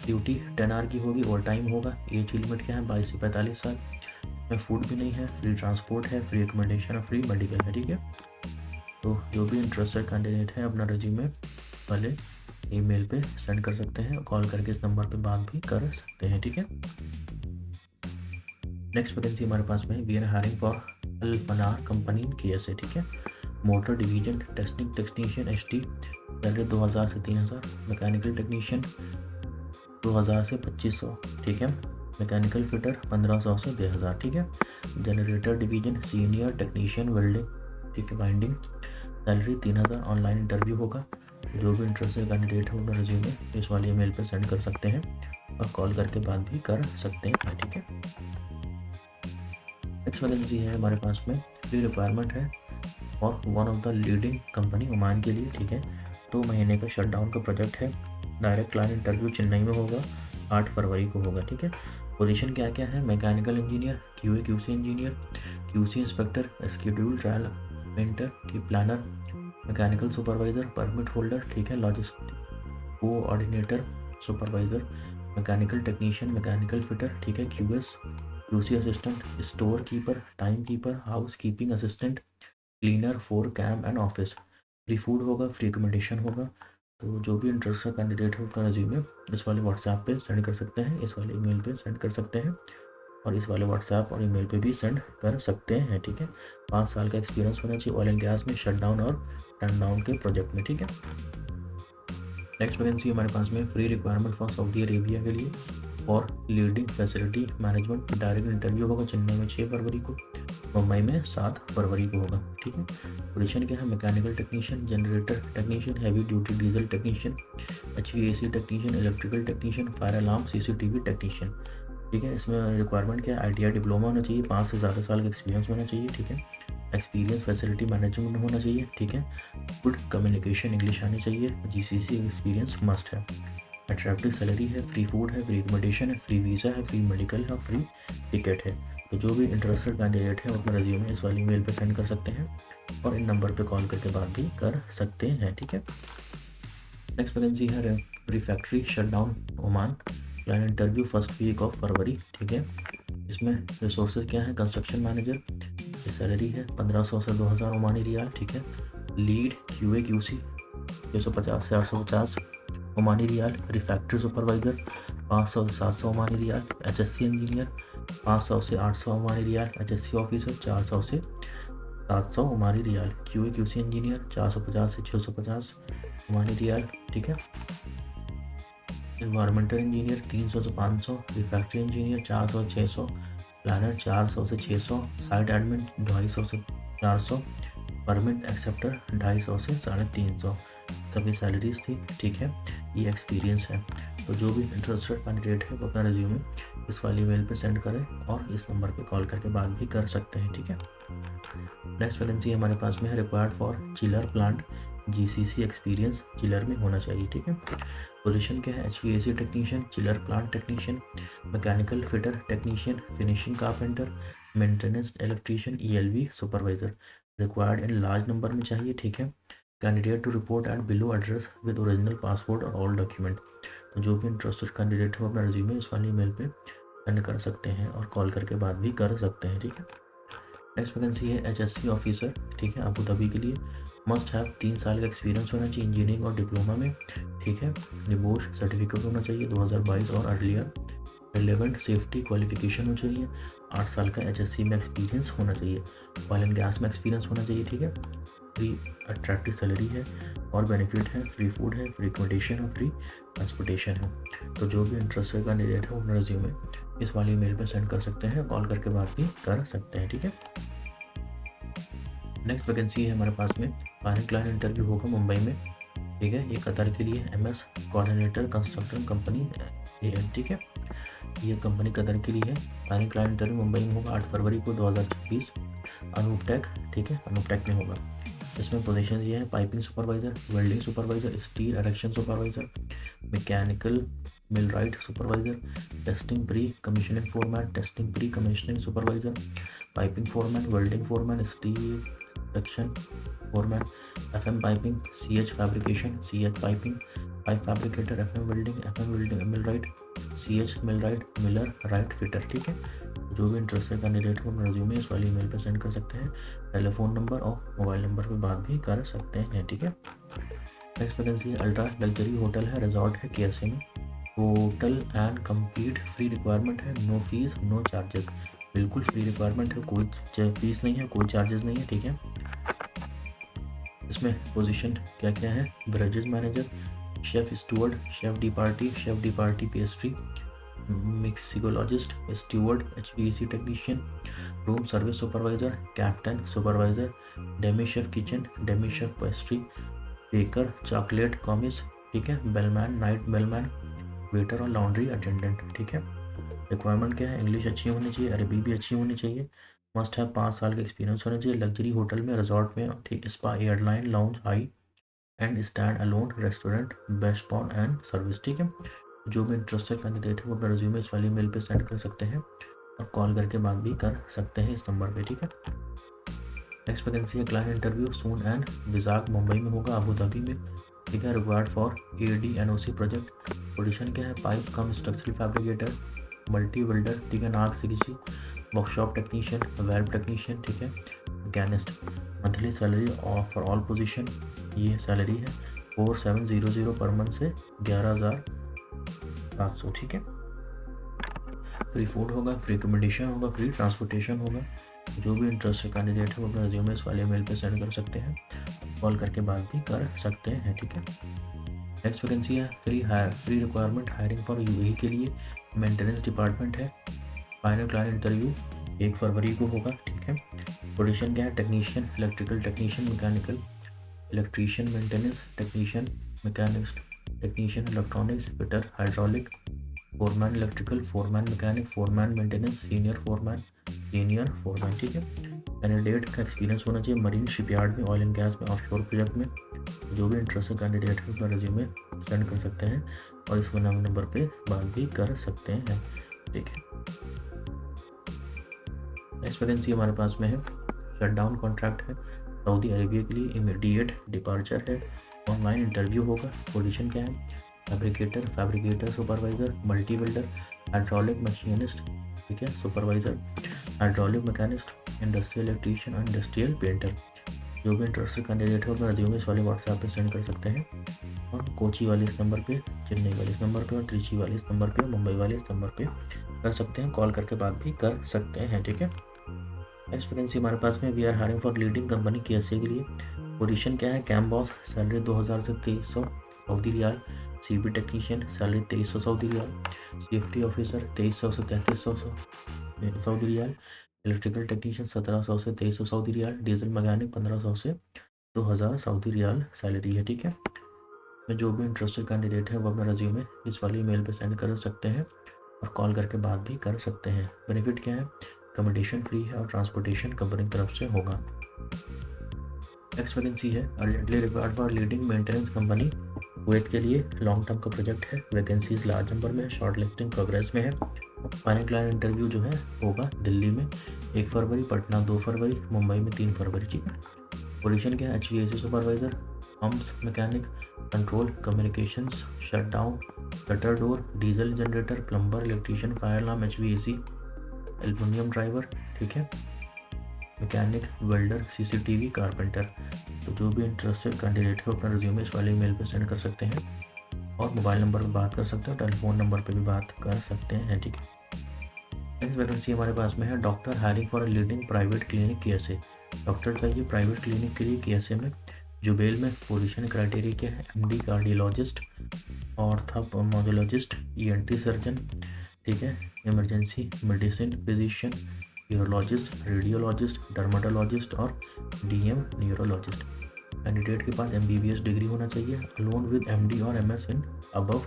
A: ड्यूटी 10 आवर की होगी, ओवर टाइम होगा। एज की लिमिट क्या है, 22 से 45 साल। में फूड भी नहीं है, फ्री ट्रांसपोर्ट है, फ्री एकोमोडेशन और फ्री मेडिकल है, ठीक है। तो जो भी इंटरेस्टेड कैंडिडेट है अपना रिज्यूमे वाले ईमेल पे सेंड कर सकते हैं, कॉल करके इस नंबर पे बात भी कर सकते हैं, ठीक है। नेक्स्ट वैकेंसी हमारे पास में we are hiring for Al Fanar company in KSA, ठीक है। Motor division testing technician HT, salary 2000 से 3000। मैकेनिकल टेक्नीशियन 2000 से 2500, ठीक है। मैकेनिकल फिटर 1500 से 2000, ठीक है। Generator division senior technician welding, ठीक है, बाइंडिंग, सैलरी 3000। ऑनलाइन इंटरव्यू होगा। जो भी इंटरेस्टेड कैंडिडेट है उनका रिज्यूमे इस वाली ईमेल पे सेंड कर सकते हैं और कॉल करके बात भी कर सकते हैं, ठीक है। नेक्स्ट वैकेंसी है हमारे पास में फ्री रिक्वायरमेंट है और one of the leading company Oman के लिए, ठीक है। 2 महीने का शटडाउन का प्रोजेक्ट है। डायरेक्ट क्लाइंट इंटरव्यू चेन्नई में होगा, 8 फरवरी को होगा, ठीक है। पोजीशन क्या क्या है, mechanical engineer, QA/QC engineer, QC inspector, schedule trial painter, planner, mechanical supervisor, permit holder, ठीक है। Logistic coordinator, supervisor, mechanical technician, mechanical fitter, ठीक है। QC assistant, store keeper, time keeper, housekeeping assistant, cleaner for camp and office. Free food होगा, free accommodation होगा। तो जो भी interested candidate है उसका रिज्यूमे इस वाले व्हाट्सएप पे सेंड कर सकते हैं, इस वाले ईमेल पे सेंड कर सकते हैं और इस वाले व्हाट्सएप और ईमेल पे भी सेंड कर सकते हैं, ठीक है। 5 साल का एक्सपीरियंस होना चाहिए ऑयल एंड गैस में, शटडाउन और टर्न डाउन के प्रोजेक्ट में, ठीक है। नेक्स्ट वैकेंसी हमारे पास में free requirement for Saudi Arabia के लिए और leading facility management. Direct interview होगा चेन्नई में 6 फरवरी को, मुंबई में 7 फरवरी को होगा, ठीक है। पोजीशन क्या है, mechanical technician, generator technician, heavy duty diesel technician, HVAC technician, electrical technician, fire alarm CCTV technician, ठीक है। इसमें रिक्वायरमेंट क्या है, ITI डिप्लोमा होना चाहिए, 5 से ज़्यादा साल का एक्सपीरियंस होना चाहिए, ठीक है। एक्सपीरियंस फैसिलिटी मैनेजमेंट होना चाहिए, ठीक है। गुड कम्युनिकेशन इंग्लिश आनी चाहिए, जीसीसी एक्सपीरियंस मस्ट है। अट्रैक्टिव सैलरी है, फ्री फूड है, फ्री एकोमोडेशन है, फ्री वीज़ा है, फ्री मेडिकल है, फ्री टिकट है। तो जो भी इंटरेस्टेड कैंडिडेट है अपना रिज्यूमे इस वाली मेल पे सेंड कर सकते हैं और इन नंबर पे कॉल करके बात भी कर सकते हैं, ठीक है। नेक्स्ट वैकेंसी है refractory shutdown Oman, client interview first week of February, ठीक है। इसमें रिसोर्सेज क्या है, कंस्ट्रक्शन मैनेजर, सैलरी है 1500 से 2000 ओमानी रियाल, ठीक है। लीड QA QC 650 से 850 ओमानी रियाल। रिफैक्ट्री सुपरवाइज़र 500 से 700 ओमानी रियाल। HSC इंजीनियर 500 से 800 ओमानी रियाल। HSC ऑफिसर 400 से 700 Omani riyal. QA QC engineer 450 से 650 ओमानी रियाल, ठीक है। इन्वायरमेंटल इंजीनियर 300 से 500। रिफैक्ट्री इंजीनियर 400 से 600। प्लानर 400 से 600। साइट एडमिन 250 से 400। परमिट एक्सेप्टर 250 से 350। सभी सैलरीज थी, ठीक है। ये एक्सपीरियंस है। तो जो भी इंटरेस्टेड कैंडिडेट है वो अपना रिज्यूमे इस वाली मेल पे सेंड करें और इस नंबर पे कॉल करके बात भी कर सकते हैं, ठीक है। नेक्स्ट वैकेंसी हमारे पास में है required for chiller plant, GCC experience chiller में होना चाहिए, ठीक है। पोजीशन क्या है, HVAC technician, chiller plant technician, mechanical fitter technician, finishing carpenter, maintenance electrician, ELV supervisor. Required in large number में चाहिए, ठीक है। Candidate to report at below address with original passport और ऑल डॉक्यूमेंट। तो जो भी इंटरेस्टेड कैंडिडेट है वो अपना रिज्यूमे इस वाली मेल पे सेंड कर सकते हैं और कॉल करके बात भी कर सकते हैं, ठीक है। नेक्स्ट वैकेंसी है HSC ऑफिसर, ठीक है, अबू धाबी के लिए। मस्ट हैव 3 साल का एक्सपीरियंस होना चाहिए इंजीनियरिंग और डिप्लोमा में, ठीक है। निबोश सर्टिफिकेट होना चाहिए 2022 और अर्लियर। रिलेवेंट सेफ्टी क्वालिफिकेशन होना चाहिए। 8 साल का HSC में एक्सपीरियंस होना चाहिए। ऑयल एंड गैस में एक्सपीरियंस होना चाहिए, ठीक है। फ्री अट्रैक्टिव सैलरी है और बेनिफिट है, फ्री फूड है, फ्री एकोमोडेशन है, फ्री ट्रांसपोर्टेशन है। तो जो भी इंटरेस्टेड कैंडिडेट है वो रिज्यूमे इस वाली मेल पे सेंड कर सकते हैं, कॉल करके बात भी कर सकते हैं, ठीक है। नेक्स्ट वैकेंसी है हमारे पास में फाइनल क्लाइंट इंटरव्यू होगा मुंबई में, ठीक है। ये कतर के लिए MS coordinator construction company AN, ठीक है। ये कंपनी कतर के लिए है। फाइनल क्लाइंट इंटरव्यू मुंबई में होगा 8 फरवरी को 2026 अनूपटेक, ठीक है, अनूपटेक में होगा। इसमें पोजीशन ये है piping supervisor, welding supervisor, steel erection supervisor, mechanical millwright supervisor, testing pre commissioning foreman, testing pre commissioning supervisor, piping foreman, welding foreman, steel erection foreman, FM piping, CH fabrication, CH piping, pipe fabricator, FM welding millwright, CH millwright, Miller right fitter, ठीक है। जो भी interested candidate को अपना resume इस वाली email पर send कर सकते हैं। टेलीफोन नंबर और मोबाइल नंबर पर बात भी कर सकते हैं, ठीक है। Next vacancy ultra luxury hotel है, रिजॉर्ट है KSA में। Hotel and complete free requirement है, नो फीस नो चार्जेस। बिल्कुल फ्री रिक्वायरमेंट है, कोई फीस नहीं है, कोई चार्जेस नहीं है, ठीक है। इसमें पोजीशन क्या क्या है, brasserie manager, chef steward, chef de partie pastry, mixologist, steward, HVAC technician, room service supervisor, captain supervisor, demi chef kitchen, demi chef pastry, baker, chocolate commis, ठीक है। बेलमैन, नाइट बेलमैन, वेटर और laundry attendant, ठीक है। Requirement क्या है, English अच्छी होनी चाहिए, अरबी भी अच्छी होनी चाहिए। मस्ट है 5 साल का एक्सपीरियंस होना चाहिए। लग्जरी होटल में, रिजॉर्ट में, ठीक, spa, airline, lounge, high end stand alone restaurant, best pawn and service, ठीक है। जो भी इंटरेस्टेड कैंडिडेट है वो अपना रिज्यूमे इस वाली मेल पे सेंड कर सकते हैं और कॉल करके बात भी कर सकते हैं इस नंबर पे, ठीक है। नेक्स्ट वैकेंसी है client interview soon and Vizag Mumbai में होगा, अबू धाबी में, ठीक है। Required for AD/NOC project. Position क्या है, पाइप कम स्ट्रक्चरल फैब्रिकेटर, मल्टी बिल्डर, ठीक है। नाग सिकिची, वर्कशॉप टेक्नीशियन, वेल्व टेक्नीशियन, ठीक है। Machinist. Monthly salary for all position, ये सैलरी है 4700 पर मंथ से 11,700, ठीक है। फ्री फूड होगा, फ्री एकोमोडेशन होगा, फ्री ट्रांसपोर्टेशन होगा। जो भी इंटरेस्टेड कैंडिडेट है वो अपना रिज्यूमे इस वाले मेल पे सेंड कर सकते हैं, कॉल करके बात भी कर सकते हैं, ठीक है। नेक्स्ट वैकेंसी है free requirement hiring for UAE के लिए, मेंटेनेंस डिपार्टमेंट है। फाइनल क्लाइंट इंटरव्यू 1 फरवरी को होगा, ठीक है। पोजीशन क्या है, technician, electrical technician, mechanical, electrician, maintenance technician, mechanics technician, electronics, fitter, hydraulic, foreman electrical, foreman mechanic, foreman maintenance, senior foreman, ठीक है। कैंडिडेट का एक्सपीरियंस होना चाहिए मरीन शिपयार्ड में, ऑयल एंड गैस में, ऑफशोर प्रोजेक्ट में। जो भी इंटरेस्टेड कैंडिडेट है अपना रिज्यूमे सेंड कर सकते हैं और इस नंबर पे बात भी कर सकते हैं, ठीक है। नेक्स्ट वैकेंसी हमारे पास में है शटडाउन कॉन्ट्रैक्ट है सऊदी अरेबिया के लिए, इमीडिएट डिपार्चर है, ऑनलाइन इंटरव्यू होगा। पोजीशन क्या है? Fabricator supervisor, multi builder, hydraulic machinist, ठीक है, supervisor, hydraulic machinist, industrial electrician और इंडस्ट्रियल पेंटर। जो भी इंटरेस्टेड कैंडिडेट है अपना रिज्यूमे इस वाले व्हाट्सएप पे सेंड कर सकते हैं और कोची वाले इस नंबर पे, चेन्नई वाले इस नंबर पे और त्रिची वाले इस नंबर पे, मुंबई वाले इस नंबर पे कर सकते हैं, कॉल करके बात भी कर सकते हैं, ठीक है। नेक्स्ट वैकेंसी हमारे पास में we are hiring for leading company KSA के लिए। पोजीशन क्या है? कैम बॉस, सैलरी 2000 से 2300 सऊदी रियाल। CB टेक्नीशियन, सैलरी 2300 सऊदी रियाल। सेफ्टी ऑफिसर 2300 से 3300 सऊदी रियाल। इलेक्ट्रिकल टेक्नीशियन 1700 से 2300 सऊदी रियाल। डीजल मैकेनिक 1500 से 2000 सऊदी रियाल सैलरी है, ठीक है। में जो भी इंटरेस्टेड कैंडिडेट है वो अपना रिज्यूमे इस वाली ईमेल पे सेंड कर सकते हैं और कॉल करके बात भी कर सकते हैं। बेनिफिट क्या है? अकोमोडेशन फ्री है और ट्रांसपोर्टेशन कंपनी की तरफ से होगा। नेक्स्ट वैकेंसी है urgently required for leading maintenance company Kuwait के लिए, लॉन्ग टर्म का प्रोजेक्ट है। वैकेंसीज लार्ज नंबर में, शॉर्ट लिस्टिंग प्रोग्रेस में है। फाइनल क्लाइंट इंटरव्यू जो है होगा दिल्ली में 1 फरवरी, पटना 2 फरवरी, मुंबई में 3 फरवरी, ठीक है। पोजीशन क्या है? HVAC supervisor, pumps mechanic, control communications, shutdown, shutter door, diesel generator, plumber, electrician, fire alarm, HVAC, aluminium driver, ठीक है, मैकेनिक, वेल्डर, CCTV, कारपेंटर। तो जो भी इंटरेस्टेड कैंडिडेट है अपना रिज्यूमे इस वाले ईमेल पे सेंड कर सकते हैं और मोबाइल नंबर पे बात कर सकते हैं, टेलीफोन नंबर पे भी बात कर सकते हैं, ठीक है। नेक्स्ट वैकेंसी हमारे पास में है doctor hiring for leading private clinic KSA। Doctor चाहिए प्राइवेट क्लिनिक के लिए KSA में, जुबेल में। पोजीशन क्राइटेरिया क्या है? MD कार्डियोलॉजिस्ट, ऑर्थोपोडोलॉजिस्ट, ENT सर्जन, ठीक है, emergency medicine physician, urologist, radiologist, dermatologist और DM न्यूरोलॉजिस्ट। कैंडिडेट के पास MBBS डिग्री होना चाहिए अलोन विद MD और MS in above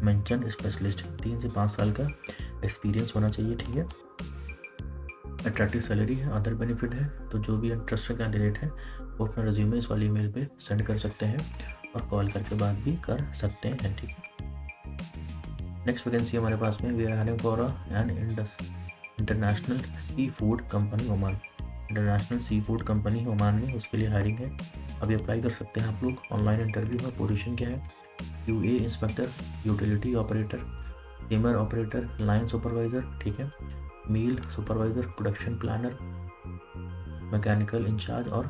A: mention specialist. 3 से 5 साल का एक्सपीरियंस होना चाहिए, ठीक है। अट्रैक्टिव सैलरी है, अदर बेनिफिट है। तो जो भी इंटरेस्टेड कैंडिडेट है वो अपना रिज्यूमे इस वाली ईमेल पे सेंड कर सकते हैं और कॉल करके बात भी कर सकते हैं, ठीक है। नेक्स्ट वैकेंसी हमारे पास में we are hiring for an international seafood company Oman. International seafood company Oman में उसके लिए हायरिंग है, अभी अप्लाई कर सकते हैं आप लोग। ऑनलाइन इंटरव्यू है। पोजीशन क्या है? QA inspector, utility operator, timer operator, line supervisor, ठीक है, meal supervisor, production planner, mechanical in charge और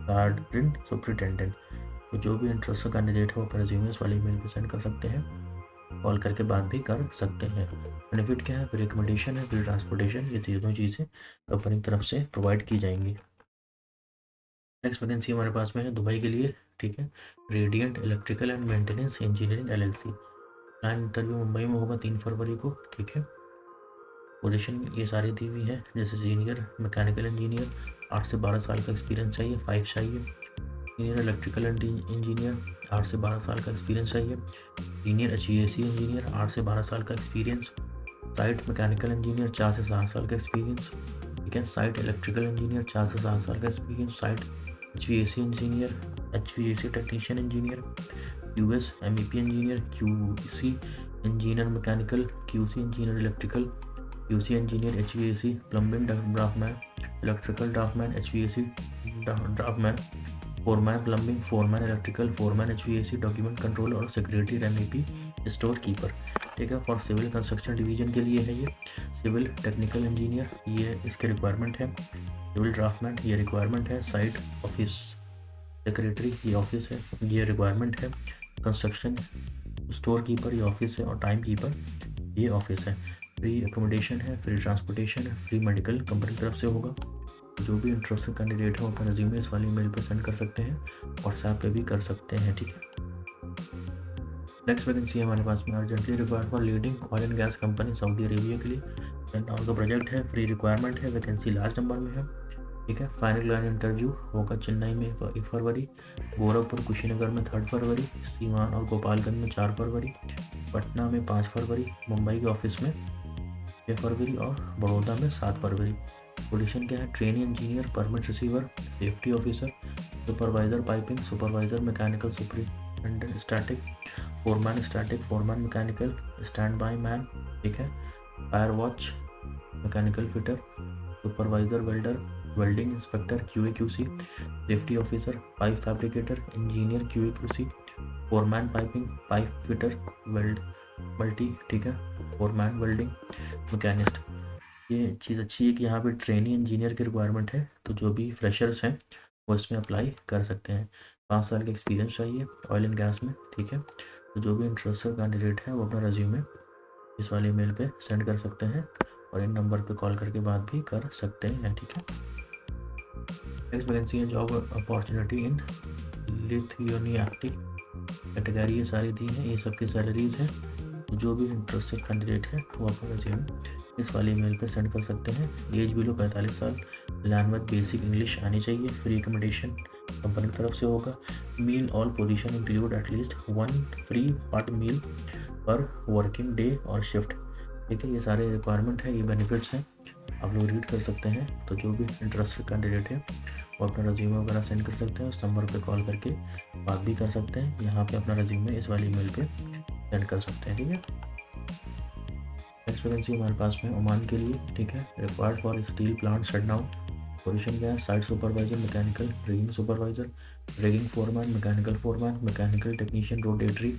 A: गार्डन सुपरिटेंडेंट। तो जो भी इंटरेस्टेड कैंडिडेट है वो अपने रिज्यूमे इस वाली ईमेल पे सेंड कर सकते हैं, कॉल करके बात भी कर सकते हैं। बेनिफिट क्या है? फिर रिकमेंडेशन है, फिर ट्रांसपोर्टेशन, ये तीनों चीज़ें कंपनी की तरफ से प्रोवाइड की जाएंगी। नेक्स्ट वैकेंसी हमारे पास में है दुबई के लिए, ठीक है, radiant electrical and maintenance engineering LLC। Plan interview Mumbai में होगा 3 फरवरी को, ठीक है। पोजीशन ये सारी दी हुई है, जैसे सीनियर मैकेनिकल इंजीनियर 8 से 12 साल का एक्सपीरियंस चाहिए, 5 चाहिए। सीनियर इलेक्ट्रिकल इंजीनियर 8 से 12 साल का एक्सपीरियंस चाहिए। सीनियर HVAC इंजीनियर 8 से 12 साल का एक्सपीरियंस। साइट मैकेनिकल इंजीनियर 4 से 7 साल का एक्सपीरियंस, ठीक है। साइट इलेक्ट्रिकल इंजीनियर 4 से 7 साल का experience. Site HVAC engineer, HVAC technician engineer, QS MEP engineer, QC engineer mechanical, QC engineer electrical, QC engineer HVAC, plumbing draftsman, electrical draftsman, HVAC draftsman, foreman plumbing, foreman electrical, foreman HVAC, document control और secretary MEP, store keeper, ठीक है। For civil construction division के लिए है ये। Civil technical engineer ये इसके requirement है। सिविल ड्राफ्टमैन ये रिक्वायरमेंट है। साइट ऑफिस सेक्रेटरी ये ऑफिस है, ये रिक्वायरमेंट है। कंस्ट्रक्शन स्टोर कीपर ये ऑफिस है और टाइम कीपर ये ऑफिस है। फ्री एकोमोडेशन है, फ्री ट्रांसपोर्टेशन है, फ्री मेडिकल कंपनी की तरफ से होगा। जो भी इंटरेस्टेड कैंडिडेट है वो अपना रिज्यूमे इस वाली मेल पे सेंड कर सकते हैं, व्हाट्सएप पे भी कर सकते हैं, ठीक है। नेक्स्ट वैकेंसी हमारे पास में urgently required for leading oil and gas company Saudi Arabia के लिए। नाम का प्रोजेक्ट है, फ्री रिक्वायरमेंट है, वैकेंसी लार्ज नंबर में है, ठीक है। फाइनल लाइन इंटरव्यू होगा चेन्नई में 1 फरवरी, गोरखपुर कुशीनगर में 3 फरवरी, सीवान और गोपालगंज में 4 फरवरी, पटना में 5 फरवरी, मुंबई के ऑफिस में 6 फरवरी और बड़ौदा में 7 फरवरी। पोजीशन क्या है, trainee engineer, permit receiver, safety officer, supervisor piping, supervisor mechanical, superintendent static, foreman mechanical, stand by man, ठीक है, fire watch, mechanical fitter, supervisor welder, welding inspector, QA QC, safety officer, pipe fabricator, engineer QA QC, foreman piping, pipe fitter, weld multi, ठीक है, foreman welding machinist. ये चीज़ अच्छी है कि यहाँ पे ट्रेनी इंजीनियर की रिक्वायरमेंट है, तो जो भी फ्रेशर्स हैं वो इसमें अप्लाई कर सकते हैं। 5 साल का एक्सपीरियंस चाहिए ऑयल एंड गैस में, ठीक है। तो जो भी इंटरेस्टेड कैंडिडेट है वो अपना रेज्यूमे इस वाले ईमेल पे सेंड कर सकते हैं और इन नंबर पे कॉल करके बात भी कर सकते हैं, ठीक है। नेक्स्ट वैकेंसी है जॉब अपॉर्चुनिटी इन लिथुआनिया, ठीक। कैटेगरी ये सारी दी हैं, ये सबकी सैलरीज हैं। तो जो भी इंटरेस्टेड कैंडिडेट है वो अपना रेज्यूमे इस वाले ईमेल पे सेंड कर सकते हैं। एज बिलो 45 साल, लैंग्वेज बेसिक इंग्लिश आनी चाहिए, फ्री एकोमोडेशन कंपनी की तरफ से होगा। Meal all position include at least 1 free hot meal per working day और शिफ्ट, ठीक है। ये सारे रिक्वायरमेंट है, ये बेनिफिट्स हैं, आप लोग रीड कर सकते हैं। तो जो भी इंटरेस्टेड कैंडिडेट है वो अपना रेज्यूमे वगैरह सेंड कर सकते हैं, उस नंबर पे कॉल करके बात भी कर सकते हैं। यहाँ पे अपना रेज्यूमे इस वाले ईमेल पे सेंड कर सकते हैं, ठीक है। नेक्स्ट वैकेंसी हमारे पास में ओमान के लिए, ठीक है। Required for steel plant shutdown, position क्या है, site supervisor mechanical, rigging supervisor, rigging foreman, mechanical technician, rotary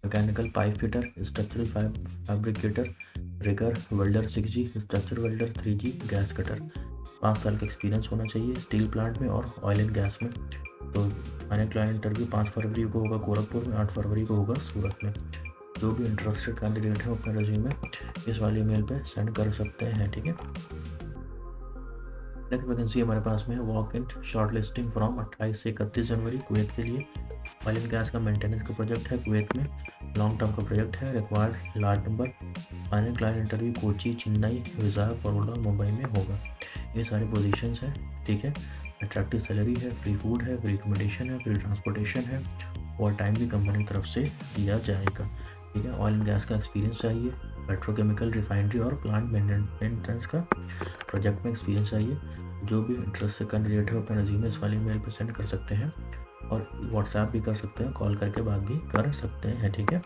A: mechanical, pipe fitter, structural fabricator, rigger, welder 6G, structure welder 3G, gas cutter. 5 साल का एक्सपीरियंस होना चाहिए स्टील प्लांट में और oil and gas में। तो फाइनल क्लाइंट इंटरव्यू 5 फरवरी को होगा गोरखपुर में, 8 फरवरी को होगा सूरत में। जो भी इंटरेस्टेड कैंडिडेट है अपना रेज्यूमे इस वाले ईमेल पे सेंड कर सकते हैं, ठीक है। नेक्स्ट वैकेंसी हमारे पास में walk in short listing from 28 से 31 जनवरी कुवैत के लिए। ऑयल एंड गैस का मेंटेनेंस का प्रोजेक्ट है कुवैत में, लॉन्ग टर्म का प्रोजेक्ट है, required large number. Final client interview Kochi, Chennai, Vizag, Baroda, Mumbai में होगा। ये सारी पोजीशंस हैं, ठीक है। अट्रैक्टिव सैलरी है, फ्री फूड है, फ्री एकोमोडेशन है, फ्री ट्रांसपोर्टेशन है और टाइम भी कंपनी की तरफ से दिया जाएगा, ठीक है। ऑयल एंड गैस का एक्सपीरियंस चाहिए, पेट्रोकेमिकल, रिफाइनरी और प्लांट मेंटेनेंस का प्रोजेक्ट में एक्सपीरियंस चाहिए। जो भी इंटरेस्ट कैंडिडेट है अपना रेज्यूमे इस वाले ईमेल पर सेंड कर सकते हैं और व्हाट्सएप भी कर सकते हैं, कॉल करके बात भी कर सकते हैं, ठीक है।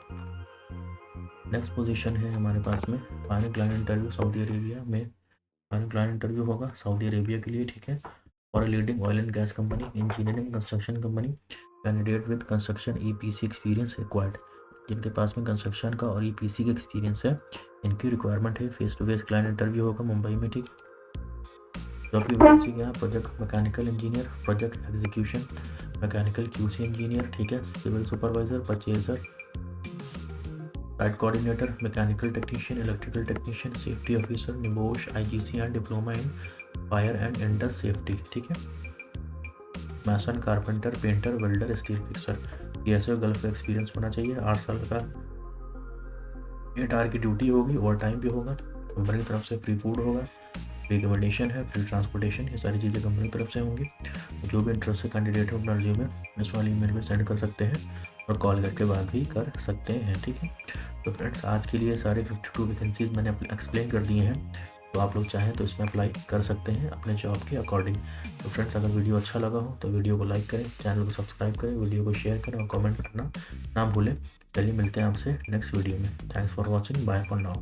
A: नेक्स्ट पोजीशन है हमारे पास में final client interview Saudi Arabia में। फाइनल क्लाइंट इंटरव्यू होगा सऊदी अरेबिया के लिए, ठीक है। और leading oil and gas company, engineering construction company, candidate with construction EPC experience required. जिनके पास में कंस्ट्रक्शन का और EPC का एक्सपीरियंस है इनकी रिक्वायरमेंट है। Face to face client interview होगा मुंबई में, ठीक। जॉब की वैकेंसी क्या है, project mechanical engineer, project execution mechanical, QC engineer, ठीक है। Civil supervisor, purchaser, site coordinator, mechanical technician, electrical technician, safety officer, NEBOSH, IGC and diploma in fire and industrial safety, ठीक है। Mason, carpenter, painter, welder, steel fixer. PSO Gulf का experience होना चाहिए, 8 साल का। 8 hour की ड्यूटी होगी, over time भी होगा, कंपनी की तरफ से फ्री फूड होगा, फ्री एकोमोडेशन है, फ्री ट्रांसपोर्टेशन, ये सारी चीज़ें कंपनी की तरफ से होंगी। जो भी इंटरेस्टेड कैंडिडेट है अपना रिज्यूमे इस वाली ईमेल में सेंड कर सकते हैं और कॉल करके बात भी कर सकते हैं, ठीक है। तो फ्रेंड्स आज के लिए सारे 52 वैकेंसीज मैंने एक्सप्लेन कर दिए हैं। तो आप लोग चाहें तो इसमें अप्लाई कर सकते हैं अपने जॉब के अकॉर्डिंग। तो फ्रेंड्स अगर वीडियो अच्छा लगा हो तो वीडियो को लाइक करें, चैनल को सब्सक्राइब करें, वीडियो को शेयर करें और कमेंट करना ना भूलें। चलिए मिलते हैं आपसे नेक्स्ट वीडियो में। Thanks for watching, bye for now.